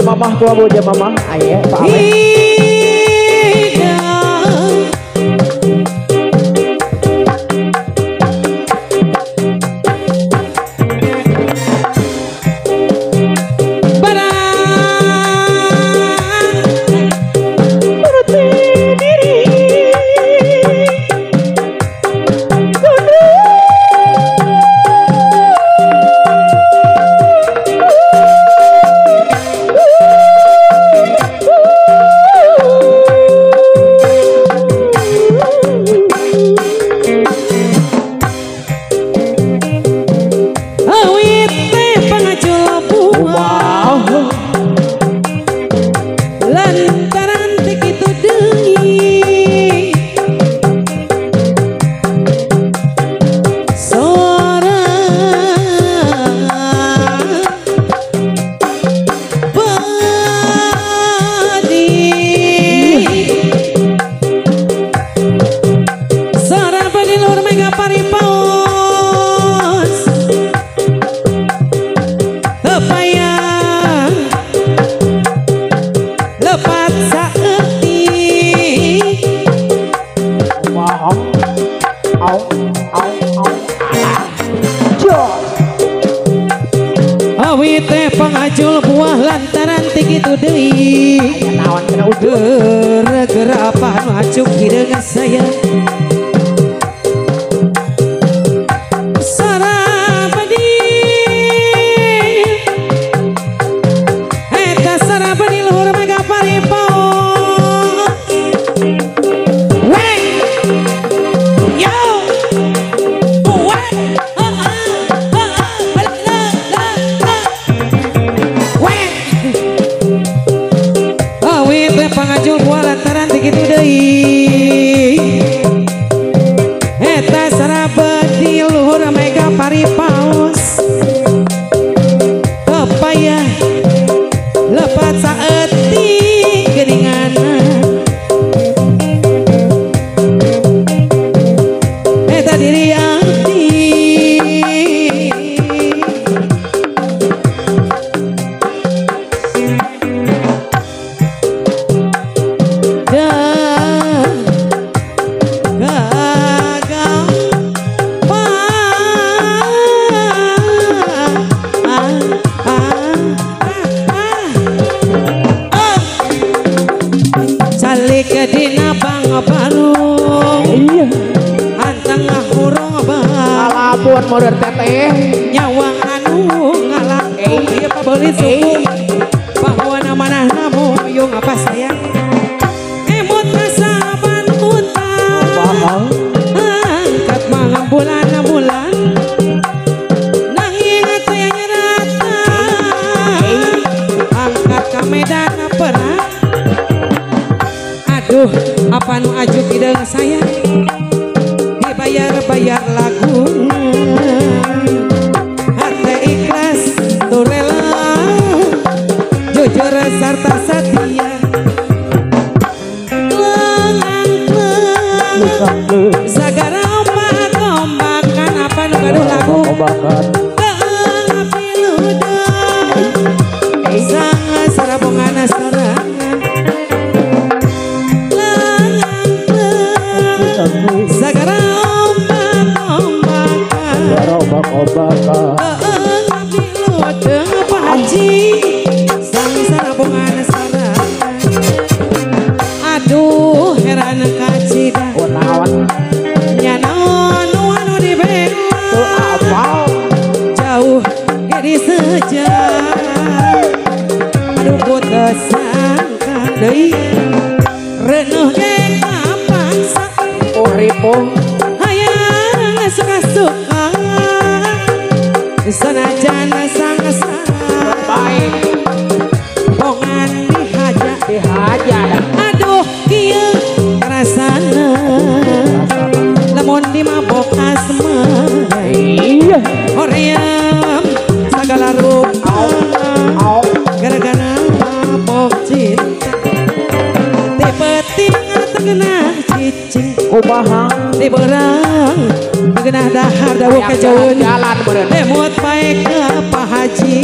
Mamah tua boja mamah ayah Pak pengajul buah lantaran tigitu deui gara-gara apa nu acuk hideung saya sarabadi eta sarabadi luhur mega paripaos wey yo pangajul buah lantaran tigitu deui eta sarabadi luhur mega paripaos pepaya lepat saeutik geuninganna eta diri abdi kedina Bangparung anteng ngahurung ngalamun modern teteh nyawang anu ngalakung ieu pabeulis suku bahwa nama-nama moyong apa sayang emut kasaban utang angkat mangang bulan nanging saya nyerata angkat ka medan perang. Aduh, apa nu ajuk hideung saya dibayar-bayar lagu hati ikhlas tu rela jujur sarta setia lengang sagara ombak-ombakan apa nu gaduh lagu api ludah sangat sarabongana sorangan sagara ombak-ombakan abdi ludeung Pak Haji sang sarabongan sorangan aduh heran kacida nya naon anu dibela jauh ge disejar aduh ku teu sangka deui reunuh ge kapaksa uripung hayang suka-suka sanajan sang-sang baik tiada. Aduh kieu rasana lamun dimabok asmana Iya. hoream sagala rupa gara-gara mabok cinta tipe-tipe terkena cicing Kumaha di berang terkena dahar dawa kejauhan jalan beureun. demut baik ke Pak Haji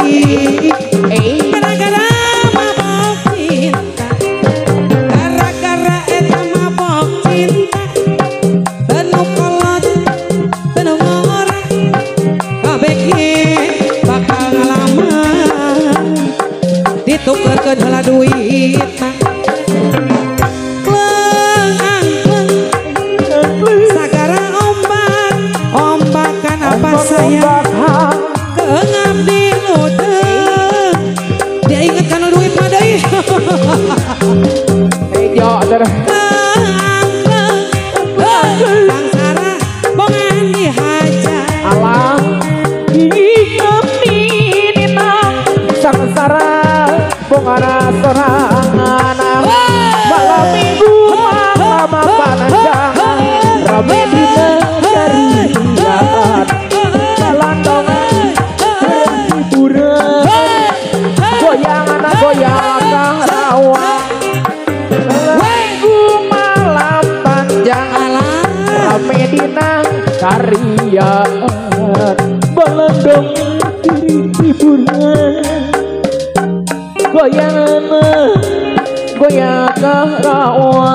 gara-gara mabok cinta gara-gara eta mabok cinta tenu kolot tenu ngorek kabeh bakal ngalaman ditukerkeun heula duitna sagara ombak-ombakan apa sayang keengabdi ludeng dia inget kana duit mah deui Hejo terus. sangsara bongan dihajar Alah hidup dina sangsara bongana sorangan malam minggu malam panjang rame dina carian balandongan hiburan goyangan goyang rawa minggu malam panjang rame dina carian balandong hiburan goyangan goyang rawa